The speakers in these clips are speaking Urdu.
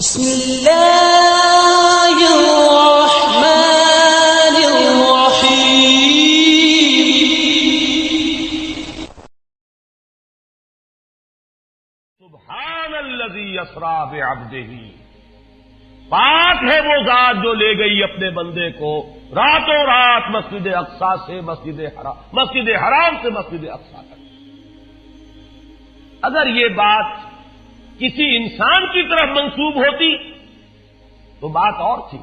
بسم اللہ الرحمن الرحیم سبحان الذی اسری بعبدہ، پاک ہے وہ ذات جو لے گئی اپنے بندے کو راتوں رات مسجد اقصی سے مسجد حرام سے مسجد اقصی تک۔ اگر یہ بات کسی انسان کی طرف منسوب ہوتی تو بات اور تھی،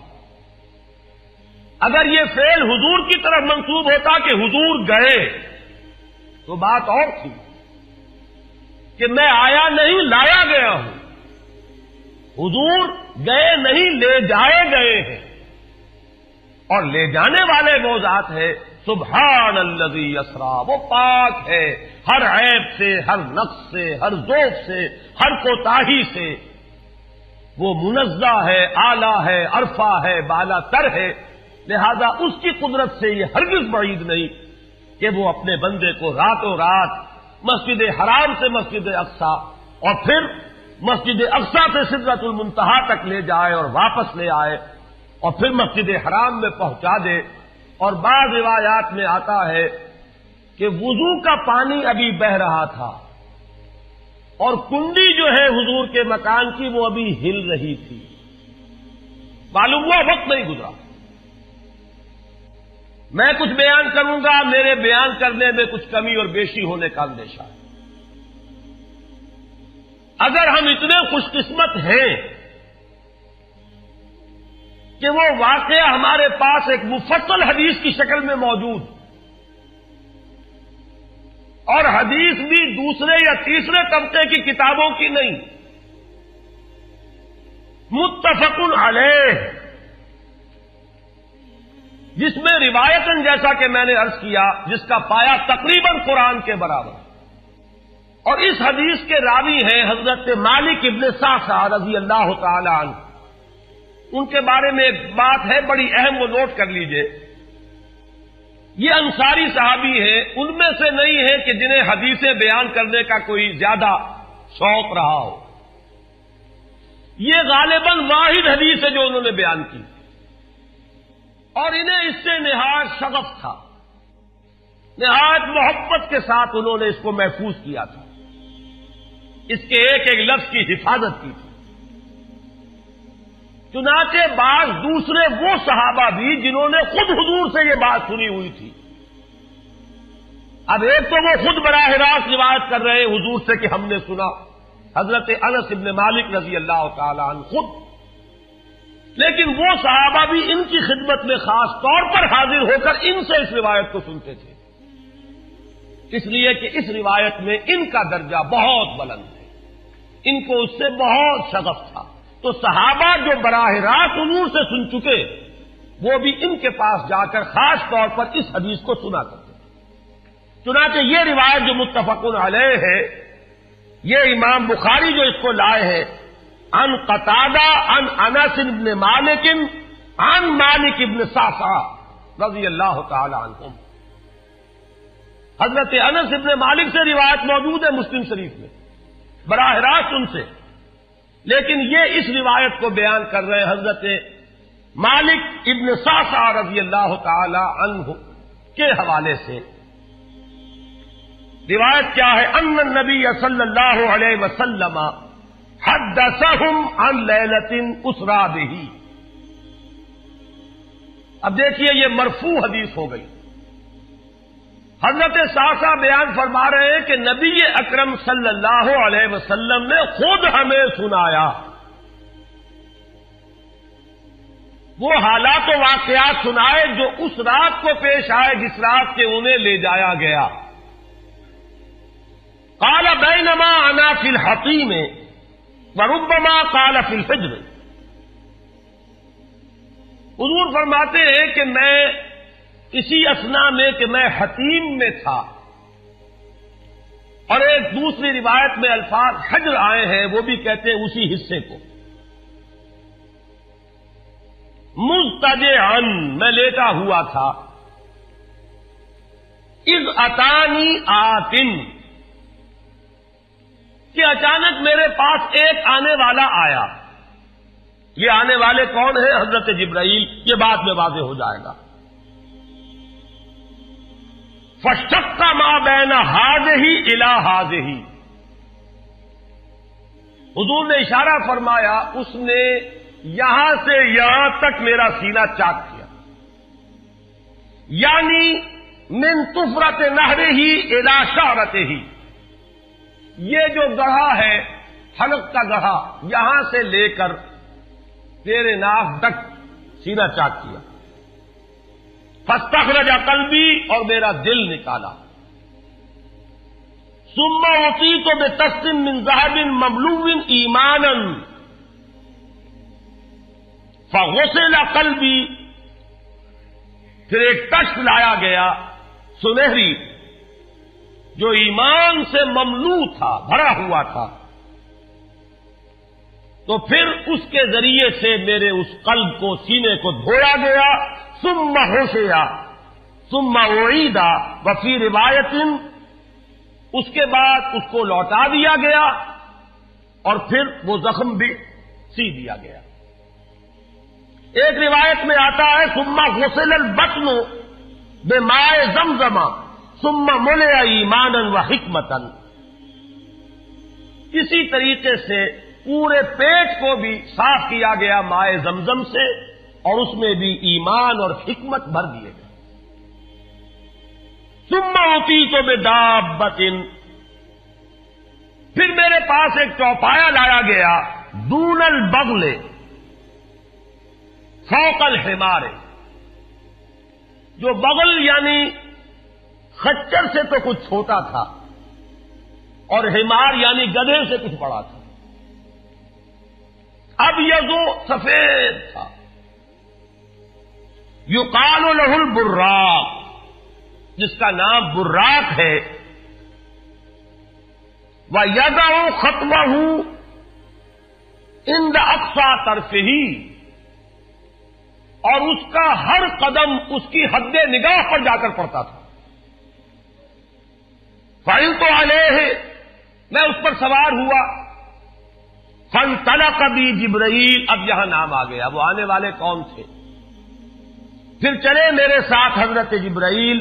اگر یہ فعل حضور کی طرف منسوب ہوتا کہ حضور گئے تو بات اور تھی کہ میں آیا نہیں لایا گیا ہوں، حضور گئے نہیں لے جائے گئے ہیں، اور لے جانے والے وہ ذات ہے سبحان الذی اسری، وہ پاک ہے ہر عیب سے، ہر نقص سے، ہر ذوق سے، ہر کوتاہی سے، وہ منزہ ہے، اعلیٰ ہے، عرفہ ہے، بالا تر ہے، لہذا اس کی قدرت سے یہ ہرگز بعید نہیں کہ وہ اپنے بندے کو راتوں رات مسجد حرام سے مسجد اقصی اور پھر مسجد اقصی سے سدرۃ المنتہا تک لے جائے اور واپس لے آئے اور پھر مسجد حرام میں پہنچا دے۔ اور بعض روایات میں آتا ہے کہ وضو کا پانی ابھی بہ رہا تھا اور کنڈی جو ہے حضور کے مکان کی وہ ابھی ہل رہی تھی، معلوم ہوا وقت نہیں گزرا۔ میں کچھ بیان کروں گا، میرے بیان کرنے میں کچھ کمی اور بیشی ہونے کا اندیشہ ہے۔ اگر ہم اتنے خوش قسمت ہیں کہ وہ واقعہ ہمارے پاس ایک مفصل حدیث کی شکل میں موجود، اور حدیث بھی دوسرے یا تیسرے طبقے کی کتابوں کی نہیں، متفق علیہ، جس میں روایتاً جیسا کہ میں نے عرض کیا جس کا پایا تقریباً قرآن کے برابر، اور اس حدیث کے راوی ہیں حضرت مالک ابن صعصعہ رضی اللہ تعالی عنہ۔ ان کے بارے میں ایک بات ہے بڑی اہم، وہ نوٹ کر لیجئے۔ یہ انصاری صحابی ہیں، ان میں سے نہیں ہے کہ جنہیں حدیثیں بیان کرنے کا کوئی زیادہ شوق رہا ہو، یہ غالباً واحد حدیث ہے جو انہوں نے بیان کی، اور انہیں اس سے نہایت شغف تھا، نہایت محبت کے ساتھ انہوں نے اس کو محفوظ کیا تھا، اس کے ایک ایک لفظ کی حفاظت کی تھی۔ چنانچہ بعض دوسرے وہ صحابہ بھی جنہوں نے خود حضور سے یہ بات سنی ہوئی تھی، اب ایک تو وہ خود براہ راست روایت کر رہے ہیں حضور سے کہ ہم نے سنا، حضرت انس ابن مالک رضی اللہ تعالی عنہ خود، لیکن وہ صحابہ بھی ان کی خدمت میں خاص طور پر حاضر ہو کر ان سے اس روایت کو سنتے تھے، اس لیے کہ اس روایت میں ان کا درجہ بہت بلند ہے، ان کو اس سے بہت شغف تھا، تو صحابہ جو براہ راست حضور سے سن چکے وہ بھی ان کے پاس جا کر خاص طور پر اس حدیث کو سنا کرتے تھے۔ چنانچہ یہ روایت جو متفق علیہ ہے، یہ امام بخاری جو اس کو لائے ہیں عن قتادہ عن انس بن مالک عن مالک بن صعصعہ رضی اللہ تعالی عنہم، حضرت انس بن مالک سے روایت موجود ہے مسلم شریف میں براہ راست ان سے، لیکن یہ اس روایت کو بیان کر رہے ہیں حضرت مالک ابن صعصعہ رضی اللہ تعالی عنہ کے حوالے سے۔ روایت کیا ہے؟ ان النبی صلی اللہ علیہ وسلم حدثهم عن لیلۃ اسری بہ۔ اب دیکھیے یہ مرفوع حدیث ہو گئی، حضرت صعصعہ بیان فرما رہے ہیں کہ نبی اکرم صلی اللہ علیہ وسلم نے خود ہمیں سنایا، وہ حالات و واقعات سنائے جو اس رات کو پیش آئے جس رات کے انہیں لے جایا گیا۔ قال بینما انا فی الحطیم وربما قال فی الفجر، حضور فرماتے ہیں کہ میں اسی اثنا میں کہ میں حتیم میں تھا، اور ایک دوسری روایت میں الفاظ حجر آئے ہیں وہ بھی کہتے ہیں اسی حصے کو، مضطجعا میں لیٹا ہوا تھا، اذ اتانی آتن کہ اچانک میرے پاس ایک آنے والا آیا، یہ آنے والے کون ہیں؟ حضرت جبرائیل. یہ بعد میں واضح ہو جائے گا. فَاشْتَقَّ مَا بَيْنَ هَٰذِهِ إِلَىٰ هَٰذِهِ. حضور نے اشارہ فرمایا اس نے یہاں سے یہاں تک میرا سینہ چاک کیا. یعنی من طفرت نہرہ الی شعرتہ. یہ جو گڑھا ہے حلق کا گڑھا یہاں سے لے کر تیرے ناک تک سینہ چاک کیا. فاستخرج قلبی اور میرا دل نکالا. ثم اعطیت بطست من ذهب مملوء ایمانا فغسل قلبی. پھر ایک تشت لایا گیا سنہری جو ایمان سے مملوء تھا، بھرا ہوا تھا. تو پھر اس کے ذریعے سے میرے اس قلب کو، سینے کو دھویا گیا. ثم غسل ثم اعید وفی روایت، اس کے بعد اس کو لوٹا دیا گیا اور پھر وہ زخم بھی سی دیا گیا. ایک روایت میں آتا ہے ثم غسل البطن بماء زمزم ثم ملئ ایمانا وحکمتا. اسی طریقے سے پورے پیٹ کو بھی صاف کیا گیا مائے زمزم سے اور اس میں بھی ایمان اور حکمت بھر دیے گئے. ثم اعطیت بدابۃ، پھر میرے پاس ایک چوپایا لایا گیا دون البغل فوق الحمار. جو بغل یعنی خچر سے تو کچھ چھوٹا تھا اور حمار یعنی گدھے سے کچھ بڑا تھا. اب یہ جو سفید تھا یقال له البراق، جس کا نام براق ہے. وَيَدَعُ خَطْوَهُ عِنْدَ أَقْصَى طَرْفِهِ، اور اس کا ہر قدم اس کی حد نگاہ پر جا کر پڑتا تھا. فَعِلْتُ عَلَيْهِ، میں اس پر سوار ہوا. فَانْطَلَقَ بِي جبرائیل، اب یہاں نام آ گیا، وہ آنے والے کون تھے. پھر چلے میرے ساتھ حضرت جبرائیل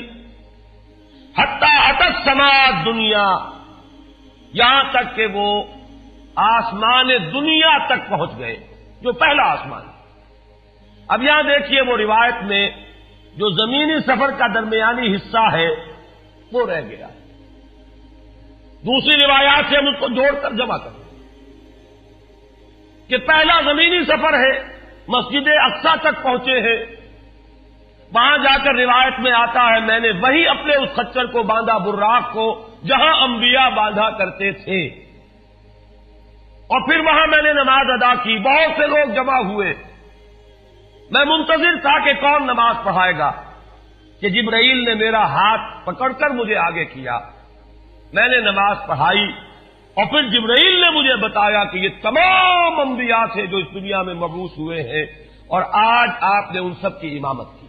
حتی اتت سماء دنیا، یہاں تک کہ وہ آسمان دنیا تک پہنچ گئے، جو پہلا آسمان. اب یہاں دیکھیے وہ روایت میں جو زمینی سفر کا درمیانی حصہ ہے وہ رہ گیا. دوسری روایات سے ہم اس کو جوڑ کر جمع کریں کہ پہلا زمینی سفر ہے، مسجد اقصیٰ تک پہنچے ہیں. وہاں جا کر روایت میں آتا ہے میں نے وہی اپنے اس خچر کو باندھا، براق کو، جہاں انبیاء باندھا کرتے تھے. اور پھر وہاں میں نے نماز ادا کی. بہت سے لوگ جمع ہوئے. میں منتظر تھا کہ کون نماز پڑھائے گا کہ جبرائیل نے میرا ہاتھ پکڑ کر مجھے آگے کیا. میں نے نماز پڑھائی اور پھر جبرائیل نے مجھے بتایا کہ یہ تمام انبیاء تھے جو اس دنیا میں مبعوث ہوئے ہیں اور آج آپ نے ان سب کی امامت کی.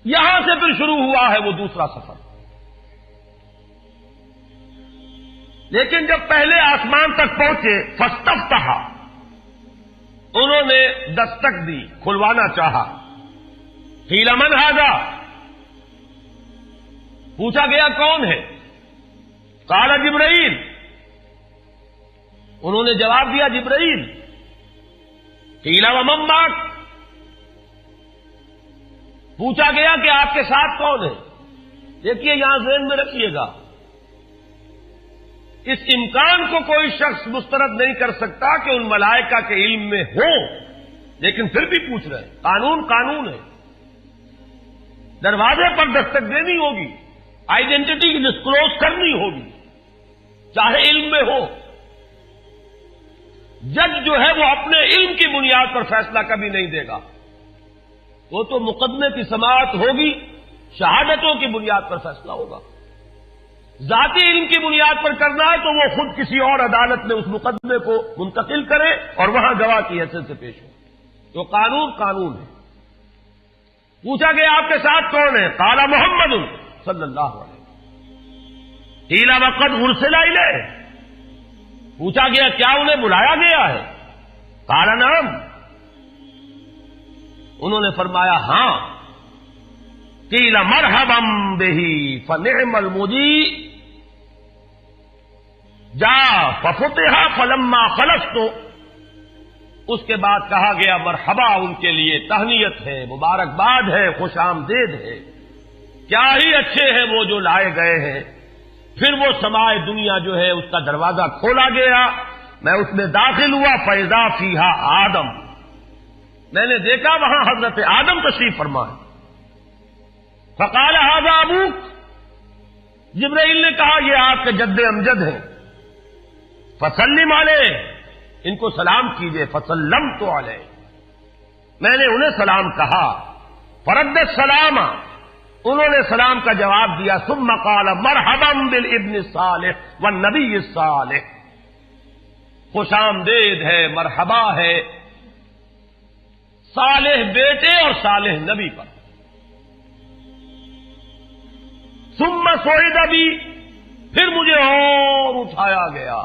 یہاں سے پھر شروع ہوا ہے وہ دوسرا سفر. لیکن جب پہلے آسمان تک پہنچے فاستفتح، انہوں نے دستک دی، کھلوانا چاہا. قیل من ھذا، پوچھا گیا کون ہے. قال جبرائیل، انہوں نے جواب دیا جبرائیل. قیل ومن معک، پوچھا گیا کہ آپ کے ساتھ کون ہے. دیکھیے یہاں ذہن میں رکھیے گا، اس امکان کو کوئی شخص مسترد نہیں کر سکتا کہ ان ملائکہ کے علم میں ہو، لیکن پھر بھی پوچھ رہے ہیں. قانون قانون ہے. دروازے پر دستک دینی ہوگی، آئیڈینٹی ڈسکلوز کرنی ہوگی، چاہے علم میں ہو. جج جو ہے وہ اپنے علم کی بنیاد پر فیصلہ کبھی نہیں دے گا. وہ تو مقدمے کی سماعت ہوگی، شہادتوں کی بنیاد پر فیصلہ ہوگا. ذاتی علم کی بنیاد پر کرنا ہے تو وہ خود کسی اور عدالت میں اس مقدمے کو منتقل کرے اور وہاں گواہ کی حیثیت سے پیش ہو. تو قانون قانون ہے. پوچھا گیا آپ کے ساتھ کون ہے. قال محمد صلی اللہ علیہ وسلم. قیل وقد ارسل الیہ، پوچھا گیا کیا انہیں بلایا گیا ہے؟ قال نعم، انہوں نے فرمایا ہاں۔ قیل مرحبا بہ فنعم المجیء جاء ففتح فلما خلصت، اس کے بعد کہا گیا مرحبا ان کے لیے، تہنیت ہے، مبارکباد ہے، خوش آمدید ہے، کیا ہی اچھے ہیں وہ جو لائے گئے ہیں۔ پھر وہ سمائے دنیا جو ہے اس کا دروازہ کھولا گیا، میں اس میں داخل ہوا، فاذا فیہا آدم، میں نے دیکھا وہاں حضرت آدم تشریف فرما ہے۔ فقال ھذا ابوک، جبرائیل نے کہا یہ آپ کے جد امجد ہیں، فسلم علیہ، ان کو سلام کیجئے، فسلمت علیہ، میں نے انہیں سلام کہا، فرد السلام، انہوں نے سلام کا جواب دیا، ثم قال مرحبا بالابن الصالح والنبی الصالح، خوش آمدید ہے، مرحبا ہے صالح بیٹے اور صالح نبی پر۔ ثم صعد بی، پھر مجھے اور اٹھایا گیا،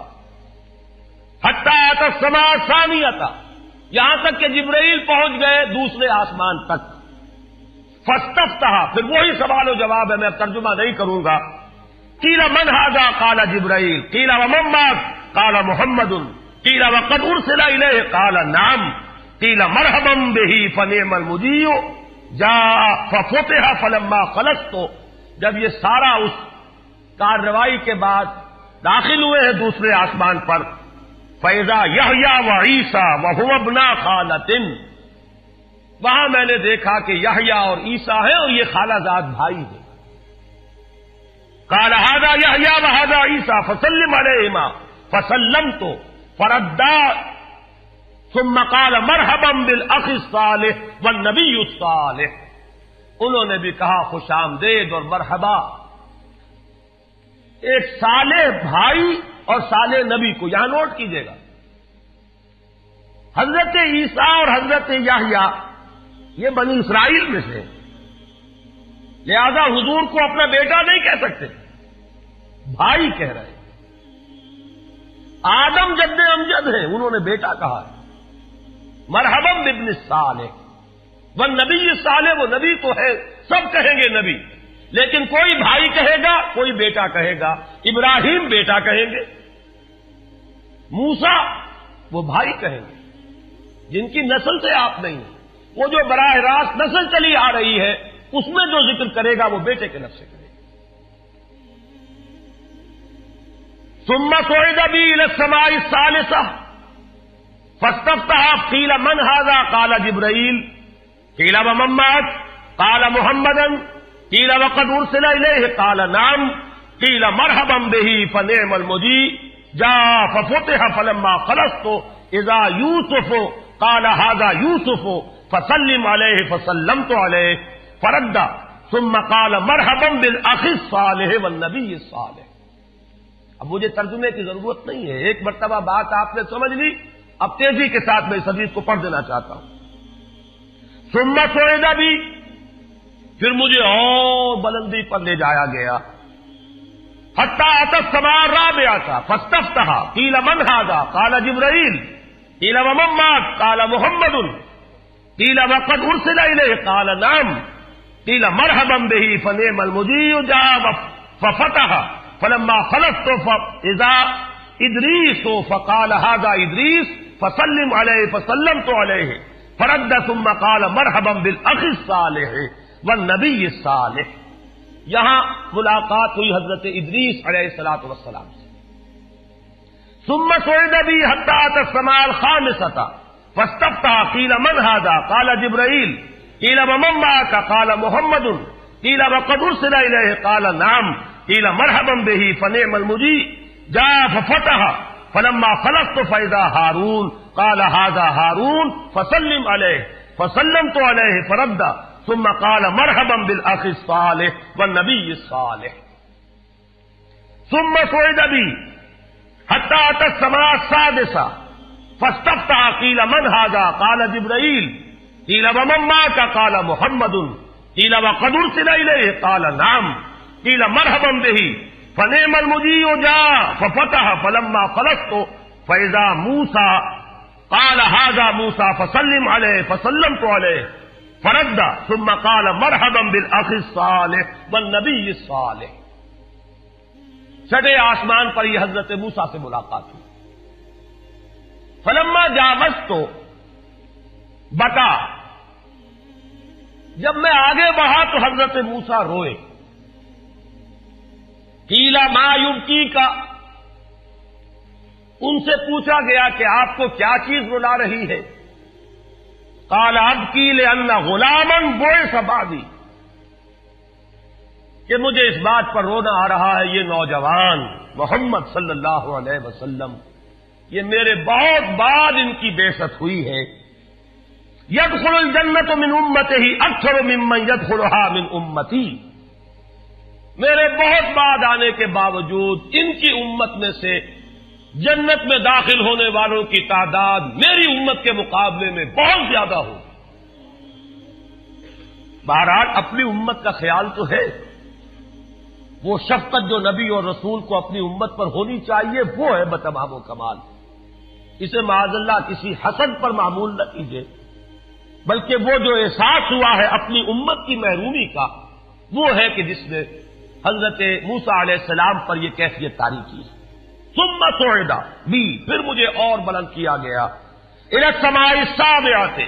حتی اتى السماء الثانیۃ، یہاں تک کہ جبرائیل پہنچ گئے دوسرے آسمان تک۔ فاستفتح، پھر وہی سوال و جواب ہے، میں اب ترجمہ نہیں کروں گا۔ قیل من ھذا قال جبرائیل، قیل ومن معک قال محمد، قیل وقد ارسل الیہ قال نعم، قیل مرحبا بہ فنعم المجیء جاء ففتح فلما خلصت، جب یہ سارا اس کارروائی کے بعد داخل ہوئے ہیں دوسرے آسمان پر، فَإِذَا يَحْيَىٰ وَعِيسَىٰ وَهُوَ ابْنَا خَالَةٍ، وہاں میں نے دیکھا کہ یحییٰ اور عیسیٰ ہیں اور یہ خالہ زاد بھائی ہیں۔ قَالَ هَٰذَا يَحْيَىٰ وَهَٰذَا عِيسَىٰ فَسَلِّمْ عَلَيْهِمَا فَسَلَّمْتُ فَرَدَّا ثُمَّ قَالَ مَرْحَبًا بِالْأَخِ الصَّالِحِ وَالنَّبِيِّ الصَّالِحِ، انہوں نے بھی کہا خوش آمدید اور مرحبا ایک صالح بھائی اور صالح نبی کو، یہاں نوٹ کیجئے گا، حضرت عیسیٰ اور حضرت یحییٰ یہ بنی اسرائیل میں سے، لہذا حضور کو اپنا بیٹا نہیں کہہ سکتے، بھائی کہہ رہے ہیں۔ آدم جد امجد ہیں، انہوں نے بیٹا کہا ہے۔ مرحبا بابن الصالح والنبی الصالح، وہ نبی تو ہے، سب کہیں گے نبی، لیکن کوئی بھائی کہے گا، کوئی بیٹا کہے گا۔ ابراہیم بیٹا کہیں گے، موسیٰ وہ بھائی کہیں گے، جن کی نسل سے آپ نہیں ہیں، وہ جو براہ راست نسل چلی آ رہی ہے اس میں جو ذکر کرے گا وہ بیٹے کے لفظ سے کرے گا۔ ثم صعد بی الی السماء الثالثہ فاستفتح قیل من ھذا قال جبرائیل، قیل ومن معک قال محمدا، قیل وقد ارسل الیہ قال نعم، قیل مرحبا بہ فنعم المجیء جاء ففتح فلما خلصت اذا یوسف قال ھذا یوسف فسلم علیہ فسلمت علیہ فرد ثم قال مرحبا بالاخ الصالح والنبی الصالح۔ اب مجھے ترجمے کی ضرورت نہیں ہے، ایک مرتبہ بات آپ نے سمجھ لی، اب تیزی کے ساتھ میں اس حدیث کو پڑھ دینا چاہتا ہوں۔ ثم صعد بی، پھر مجھے اور بلندی پر لے جایا گیا، حتی اتى السماء الرابعۃ فاستفتح قیل من ھذا قال جبرائیل، قیل ومن معک قال محمد، قیل وقد ارسل الیہ قال نعم، قیل مرحبا بہ فنعم المجیء جاء ففتح فلما خلصت فاذا ادریس فقال ھذا ادریس فسلم علیہ فسلمت علیہ فرد ثم قال مرحبا بالاخ الصالح والنبی الصالح۔ یہاں ملاقات ہوئی حضرت ادریس علیہ الصلوۃ والسلام سے۔ ثم صعد بی حتی اتى السماء الخامسۃ فاستفتح قیل من ھذا قال جبرائیل، قیل ومن معک قال محمد، قیل وقد ارسل الیہ قال نعم، قیل مرحبا بہ فنعم المجیء جاء ففتح فلما خلصت فاذا ہارون قال ھذا ہارون فسلم علیہ فسلمت علیہ فرد ثم قال مرحبا بالاخ الصالح والنبی الصالح۔ ثم صعد بی حتی اتى السماء السادسہ فاستفتح قیل من ھذا قال جبرائیل، قیل ومن معک قال محمد، قیل وقد ارسل الیہ قال نعم، قیل مرحبا بہ فنعم المجیء جاء ففتح فلما خلصت فَإِذَا مُوسَى قَالَ هَذَا مُوسَى فَسَلِّمْ عَلَيْهِ فَسَلَّمْتُ عَلَيْهِ فَرَدَّ ثُمَّ قَالَ مَرْحَبًا بِالْأَخِ الصَّالِحِ وَالنَّبِيِّ الصَّالِحِ۔ چھٹے آسمان پر یہ حضرت موسیٰ سے ملاقات ہوئی۔ فَلَمَّا جَاوَزْتُ بکا، جب میں آگے بڑھا تو حضرت موسیٰ روئے۔ قیل ما یبکیک، ان سے پوچھا گیا کہ آپ کو کیا چیز رلا رہی ہے؟ قال ابکی لأن غلاما بعث بعدی، کہ مجھے اس بات پر رونا آ رہا ہے یہ نوجوان محمد صلی اللہ علیہ وسلم، یہ میرے بہت بعد ان کی بعثت ہوئی ہے۔ يدخل الجنت من امته اکثر ممن يدخلها من امتی، میرے بہت بعد آنے کے باوجود ان کی امت میں سے جنت میں داخل ہونے والوں کی تعداد میری امت کے مقابلے میں بہت زیادہ ہو۔ بہرحال اپنی امت کا خیال تو ہے، وہ شفقت جو نبی اور رسول کو اپنی امت پر ہونی چاہیے وہ ہے بتمام و کمال۔ اسے معاذ اللہ کسی حسد پر معمول نہ کیجیے، بلکہ وہ جو احساس ہوا ہے اپنی امت کی محرومی کا، وہ ہے کہ جس نے حضرت موسیٰ علیہ السلام پر یہ کیفیت طاری کی۔ ثم صعد بی، پھر مجھے اور بلند کیا گیا، الی السماء السابعۃ،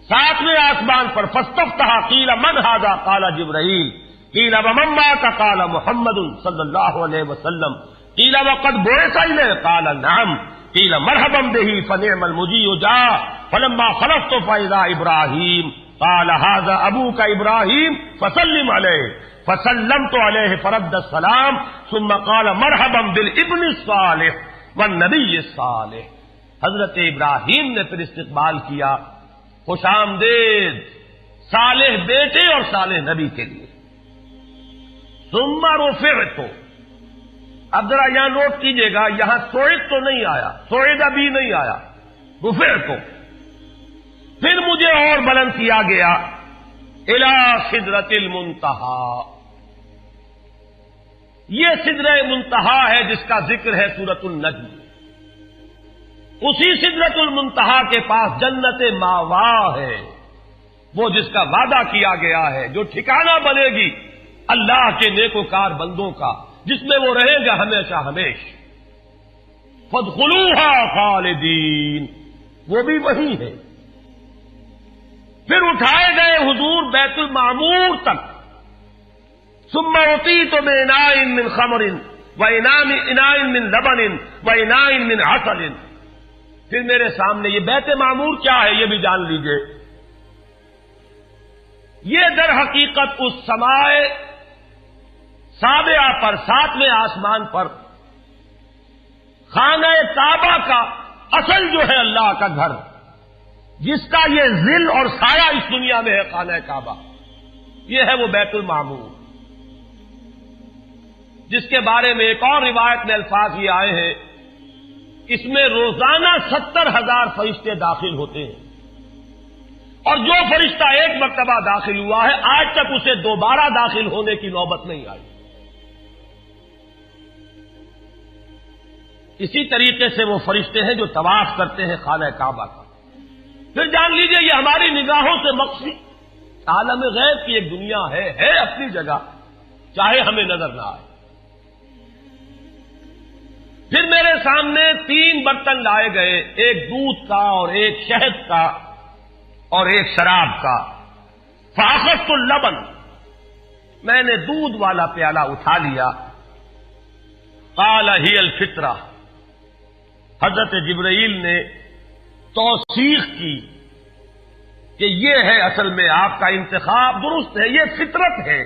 ساتویں آسمان پر، فاستفتح قیل من ھذا قال جبرائیل، قیل ومن معک قال محمد صلی اللہ علیہ وسلم، قیل وقد بعث الیہ قال نعم، قیل مرحبا بہ فنعم المجیء جاء، فلما خلصت فاذا ابراہیم قال ھذا ابوک ابراہیم فسلم علیہ، فسلمت علیہ فرد السلام، ثم قال مرحبا بالابن الصالح والنبی الصالح۔ حضرت ابراہیم نے پھر استقبال کیا، خوش آمدید صالح بیٹے اور صالح نبی کے لیے۔ ثم رفعت، اب ذرا یہاں نوٹ کیجئے گا، یہاں سوئد تو نہیں آیا، سوئد ابھی نہیں آیا، رفعت، پھر مجھے اور بلند کیا گیا، الی سدرۃ المنتہا، یہ سدرہ منتہا ہے جس کا ذکر ہے سورۃ النجم۔ اسی سدرۃ المنتہا کے پاس جنت ماوا ہے، وہ جس کا وعدہ کیا گیا ہے، جو ٹھکانہ بنے گی اللہ کے نیکوکار بندوں کا، جس میں وہ رہیں گا ہمیشہ ہمیش۔ فادخلوها خالدین، وہ بھی وہی ہے۔ پھر اٹھائے گئے حضور بیت المعمور تک، ثم اعطیت باناء من خمر واناء من لبن واناء من عسل، پھر میرے سامنے یہ بیت معمور کیا ہے یہ بھی جان لیجئے۔ یہ در حقیقت اس سماء سابعہ پر، ساتویں آسمان پر، خانہ کعبہ کا اصل جو ہے اللہ کا گھر، جس کا یہ ظل اور سایہ اس دنیا میں ہے، خانہ کعبہ، یہ ہے وہ بیت المعمور، جس کے بارے میں ایک اور روایت میں الفاظ یہ آئے ہیں، اس میں روزانہ 70,000 فرشتے داخل ہوتے ہیں، اور جو فرشتہ ایک مرتبہ داخل ہوا ہے آج تک اسے دوبارہ داخل ہونے کی نوبت نہیں آئی۔ اسی طریقے سے وہ فرشتے ہیں جو طواف کرتے ہیں خانہ کعبہ کا۔ پھر جان لیجئے یہ ہماری نگاہوں سے مخفی عالم غیب کی ایک دنیا ہے اپنی جگہ، چاہے ہمیں نظر نہ آئے۔ پھر میرے سامنے 3 برتن لائے گئے، ایک دودھ کا اور ایک شہد کا اور ایک شراب کا۔ فاخذت اللبن، میں نے دودھ والا پیالہ اٹھا لیا۔ قال ہی الفطرہ، حضرت جبرائیل نے توثیق کی کہ یہ ہے اصل میں آپ کا انتخاب درست ہے، یہ فطرت ہے،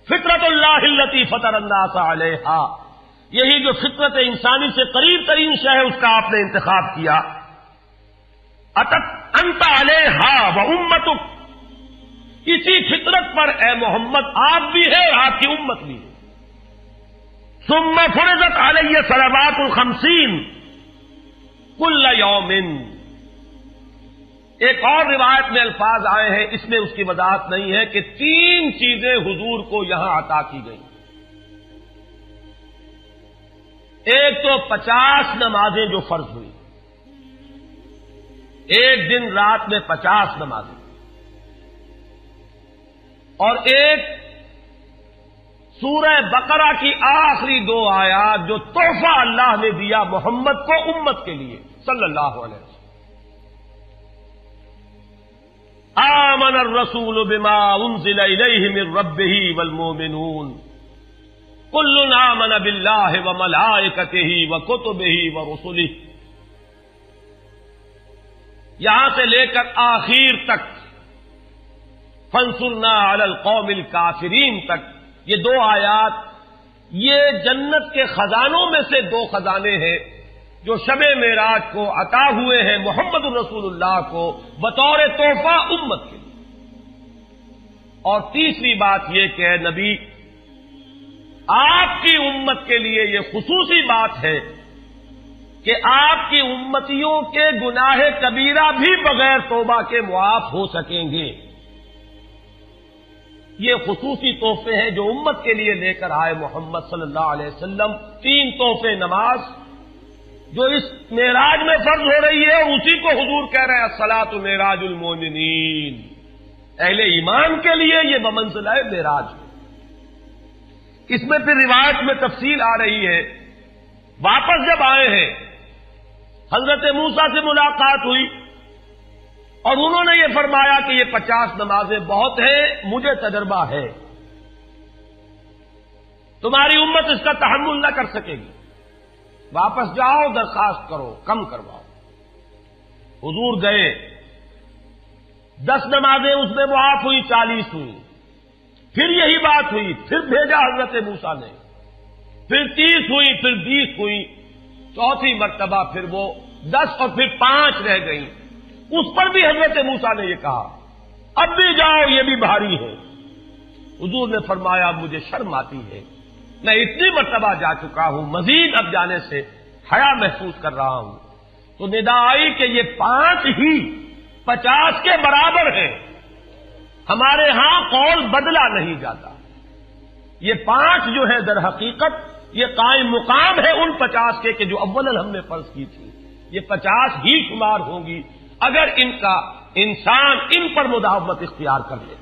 فطرت اللہ التی فطر الناس علیہا، یہی جو فطرت انسانی سے قریب ترین شے ہے اس کا آپ نے انتخاب کیا۔ انت علیہا و امتک، اسی فطرت پر اے محمد آپ بھی ہے اور آپ کی امت بھی ہے۔ ثم فرضت علی صلوات 50 کل یوم، ایک اور روایت میں الفاظ آئے ہیں، اس میں اس کی وضاحت نہیں ہے کہ 3 چیزیں حضور کو یہاں عطا کی گئی۔ ایک تو 50 نمازیں جو فرض ہوئی، ایک دن رات میں 50 نمازیں، اور ایک سورہ بقرہ کی آخری 2 آیات جو تحفہ اللہ نے دیا محمد کو امت کے لیے صلی اللہ علیہ وسلم۔ آمن الرسول بما انزل الیہ من ربہ والمؤمنون کل آمن باللہ وملائکتہ وکتبہ ورسلہ، یہاں سے لے کر آخر تک فانصرنا علی القوم الکافرین تک، یہ 2 آیات یہ جنت کے خزانوں میں سے 2 خزانے ہیں جو شب معراج کو عطا ہوئے ہیں محمد الرسول اللہ کو بطور تحفہ امت کے لیے۔ اور تیسری بات یہ کہ اے نبی، آپ کی امت کے لیے یہ خصوصی بات ہے کہ آپ کی امتیوں کے گناہ کبیرہ بھی بغیر توبہ کے معاف ہو سکیں گے۔ یہ خصوصی تحفے ہیں جو امت کے لیے لے کر آئے محمد صلی اللہ علیہ وسلم۔ 3 تحفے، نماز جو اس معراج میں فرض ہو رہی ہے، اور اسی کو حضور کہہ رہے ہیں الصلاۃ معراج المومنین، اہل ایمان کے لیے یہ بمنزلہ معراج ہے۔ اس میں پھر روایت میں تفصیل آ رہی ہے، واپس جب آئے ہیں حضرت موسیٰ سے ملاقات ہوئی اور انہوں نے یہ فرمایا کہ یہ 50 نمازیں بہت ہیں، مجھے تجربہ ہے، تمہاری امت اس کا تحمل نہ کر سکے گی، واپس جاؤ، درخواست کرو، کم کرواؤ۔ حضور گئے، 10 نمازیں اس میں معاف ہوئی، 40 ہوئی، پھر یہی بات ہوئی، پھر بھیجا حضرت موسیٰ نے، پھر 30 ہوئی، پھر 20 ہوئی، چوتھی مرتبہ پھر وہ 10 اور پھر 5 رہ گئیں۔ اس پر بھی حضرت موسیٰ نے یہ کہا اب بھی جاؤ، یہ بھی بھاری ہے۔ حضور نے فرمایا مجھے شرم آتی ہے، میں اتنی مرتبہ جا چکا ہوں، مزید اب جانے سے حیا محسوس کر رہا ہوں۔ تو ندا آئی کہ یہ 5 ہی 50 کے برابر ہیں، ہمارے ہاں قول بدلا نہیں جاتا۔ یہ 5 جو ہے در حقیقت یہ قائم مقام ہے ان 50 کے کہ جو اول ہم نے فرض کی تھی، یہ 50 ہی شمار ہوں گی اگر ان کا انسان ان پر مداومت اختیار کر لے۔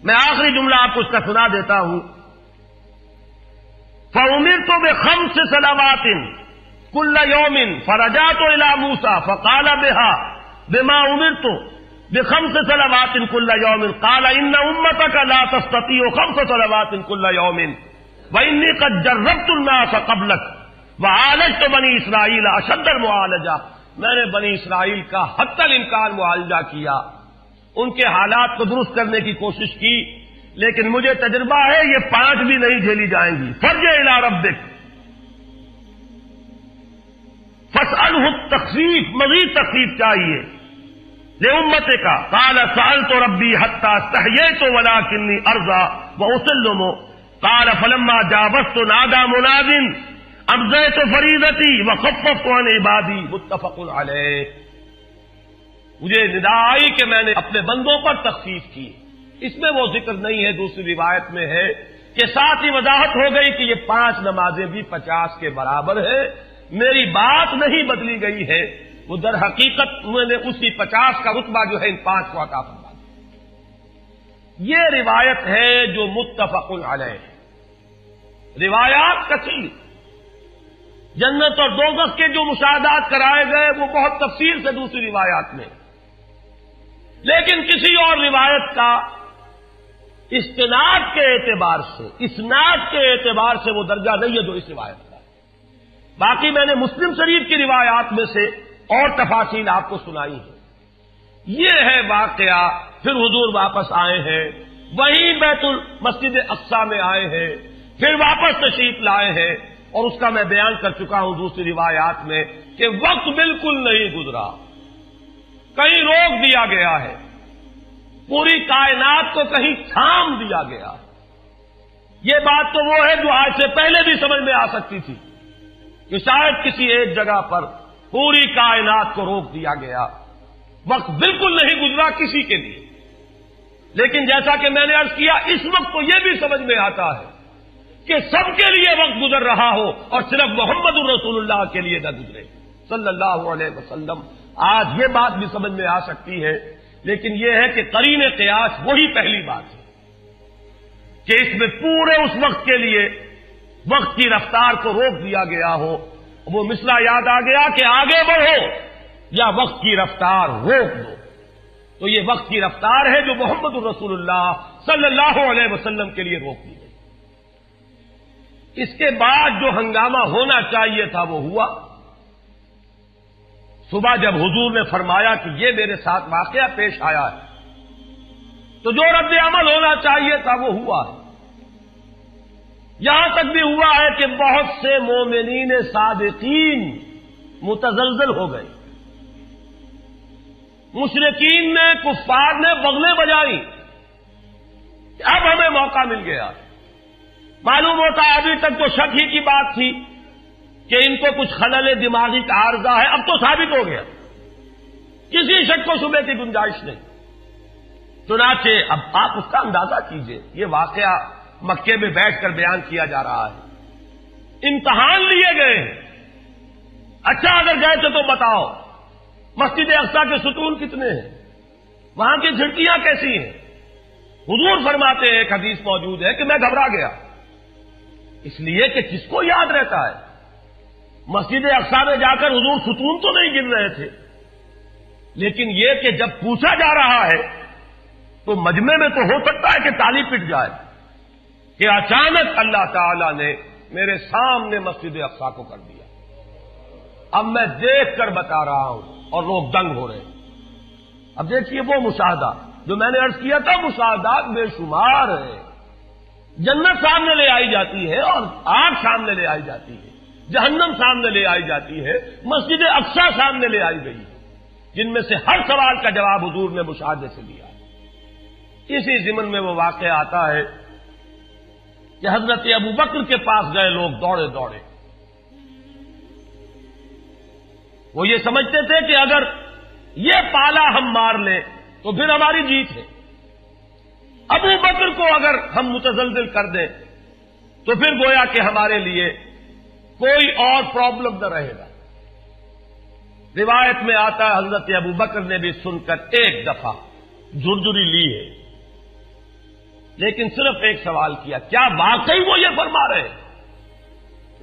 میں آخری جملہ آپ کو اس کا سنا دیتا ہوں، فَأُمِرْتُ بِخَمْسِ صَلَوَاتٍ كُلَّ يَوْمٍ فَرَجَعْتُ إِلَىٰ مُوسَىٰ فَقَالَ بِمَا أُمِرْتُ بِخَمْسِ صَلَوَاتٍ كُلَّ يَوْمٍ قَالَ إِنَّ أُمَّتَكَ لَا تَسْتَطِيعُ 5 صَلَوَاتٍ كُلَّ يَوْمٍ وَإِنِّي قَدْ جَرَّبْتُ النَّاسَ قَبْلَكَ وَعَالَجْتُ بَنِي إِسْرَائِيلَ أَشَدَّ الْمُعَالَجَةِ، میں نے بنی اسرائیل کا حتی الامکان معالجہ کیا، ان کے حالات کو درست کرنے کی کوشش کی، لیکن مجھے تجربہ ہے یہ 5 بھی نہیں جھیلی جائیں گی۔ فَارْجِعْ إِلَىٰ رَبِّكَ فَاسْأَلْهُ التَّخْفِيفَ، مزید تخفیف چاہیے لِأُمَّتِكَ قَالَ سَأَلْتُ رَبِّي حَتَّىٰ اسْتَحْيَيْتُ وَلَٰكِنِّي أَرْضَىٰ وَأُسِلُّمُ قَالَ فَلَمَّا جَاوَزْتُ نَادَىٰ مُنَادٍ أَمْضَيْتُ فَرِيضَتِي وَخَفَّفْتُ عَنْ عِبَادِي متفق علیہ۔ مجھے ندا آئی کہ میں نے اپنے بندوں پر تخفیف کی۔ اس میں وہ ذکر نہیں ہے، دوسری روایت میں ہے کہ ساتھ ہی وضاحت ہو گئی کہ یہ 5 نمازیں بھی 50 کے برابر ہے، میری بات نہیں بدلی گئی ہے، وہ در حقیقت میں نے اسی 50 کا رتبہ جو ہے ان 5 کو عطا فرما دیا۔ یہ روایت ہے جو متفق علیہ ہے۔ روایات کثیر، جنت اور دوزخ کے جو مشاہدات کرائے گئے وہ بہت تفصیل سے دوسری روایات میں، لیکن کسی اور روایت کا استناد کے اعتبار سے، اسناد کے اعتبار سے وہ درجہ نہیں ہے جو اس روایت کا ہے۔ باقی میں نے مسلم شریف کی روایات میں سے اور تفاصیل آپ کو سنائی ہے۔ یہ ہے واقعہ۔ پھر حضور واپس آئے ہیں، وہیں بیت المسجد اقصی میں آئے ہیں، پھر واپس تشریف لائے ہیں، اور اس کا میں بیان کر چکا ہوں دوسری روایات میں کہ وقت بالکل نہیں گزرا، کہیں روک دیا گیا ہے، پوری کائنات کو کہیں تھام دیا گیا۔ یہ بات تو وہ ہے جو آج سے پہلے بھی سمجھ میں آ سکتی تھی کہ شاید کسی ایک جگہ پر پوری کائنات کو روک دیا گیا، وقت بالکل نہیں گزرا کسی کے لیے۔ لیکن جیسا کہ میں نے عرض کیا، اس وقت تو یہ بھی سمجھ میں آتا ہے کہ سب کے لیے وقت گزر رہا ہو اور صرف محمد الرسول اللہ کے لیے نہ گزرے صلی اللہ علیہ وسلم. آج یہ بات بھی سمجھ میں آ سکتی ہے، لیکن یہ ہے کہ قرین قیاس وہی پہلی بات ہے کہ اس میں پورے اس وقت کے لیے وقت کی رفتار کو روک دیا گیا ہو. وہ مسئلہ یاد آ گیا کہ آگے بڑھو یا وقت کی رفتار روک دو. تو یہ وقت کی رفتار ہے جو محمد الرسول اللہ صلی اللہ علیہ وسلم کے لیے روک دی گئی. اس کے بعد جو ہنگامہ ہونا چاہیے تھا وہ ہوا. صبح جب حضور نے فرمایا کہ یہ میرے ساتھ واقعہ پیش آیا ہے تو جو رد عمل ہونا چاہیے تھا وہ ہوا ہے. یہاں تک بھی ہوا ہے کہ بہت سے مومنین صادقین متزلزل ہو گئے. مشرکین نے، کفار نے بغلیں بجائی کہ اب ہمیں موقع مل گیا. معلوم ہوتا ابھی تک تو شک ہی کی بات تھی کہ ان کو کچھ خلل دماغی کا عارضہ ہے، اب تو ثابت ہو گیا، کسی شک و شبے کی گنجائش نہیں. چنانچہ اب آپ اس کا اندازہ کیجئے، یہ واقعہ مکے میں بیٹھ کر بیان کیا جا رہا ہے، امتحان لیے گئے ہیں. اچھا اگر گئے تھے تو بتاؤ مسجد اقصی کے ستون کتنے ہیں، وہاں کی کھڑکیاں کیسی ہیں؟ حضور فرماتے ہیں، ایک حدیث موجود ہے کہ میں گھبرا گیا، اس لیے کہ کس کو یاد رہتا ہے. مسجد اقصی میں جا کر حضور ستون تو نہیں گن رہے تھے، لیکن یہ کہ جب پوچھا جا رہا ہے تو مجمع میں تو ہو سکتا ہے کہ تالی پٹ جائے کہ اچانک اللہ تعالی نے میرے سامنے مسجد اقصی کو کر دیا. اب میں دیکھ کر بتا رہا ہوں اور لوگ دنگ ہو رہے ہیں. اب دیکھیے وہ مشاہدہ جو میں نے عرض کیا تھا، مشاہدات بے شمار ہیں. جنت سامنے لے آئی جاتی ہے اور آگ سامنے لے آئی جاتی ہے، جہنم سامنے لے آئی جاتی ہے، مسجد اقصی سامنے لے آئی گئی ہے، جن میں سے ہر سوال کا جواب حضور نے مشاہدے سے لیا. اسی ضمن میں وہ واقعہ آتا ہے کہ حضرت ابو بکر کے پاس گئے لوگ دوڑے دوڑے. وہ یہ سمجھتے تھے کہ اگر یہ پالا ہم مار لیں تو پھر ہماری جیت ہے. ابو بکر کو اگر ہم متزلزل کر دیں تو پھر گویا کہ ہمارے لیے کوئی اور پرابلم نہ رہے گا. روایت میں آتا ہے حضرت ابو بکر نے بھی سن کر ایک دفعہ جھرجھری لی ہے، لیکن صرف ایک سوال کیا، کیا واقعی وہ یہ فرما رہے ہیں؟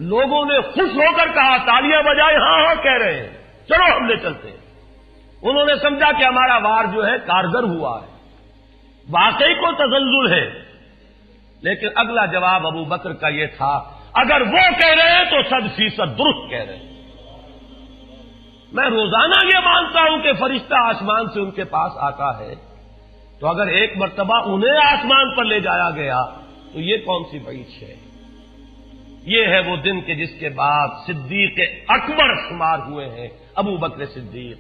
لوگوں نے خوش ہو کر کہا، تالیاں بجائے، ہاں ہاں کہہ رہے ہیں، چلو ہم لے چلتے ہیں. انہوں نے سمجھا کہ ہمارا وار جو ہے کارگر ہوا ہے، واقعی کو تزلزل ہے. لیکن اگلا جواب ابو بکر کا یہ تھا، اگر وہ کہہ رہے ہیں تو 100% درست کہہ رہے ہیں. میں روزانہ یہ مانتا ہوں کہ فرشتہ آسمان سے ان کے پاس آتا ہے، تو اگر ایک مرتبہ انہیں آسمان پر لے جایا گیا تو یہ کون سی بعید ہے؟ یہ ہے وہ دن کہ جس کے بعد صدیق اکبر شمار ہوئے ہیں ابو بکر صدیق.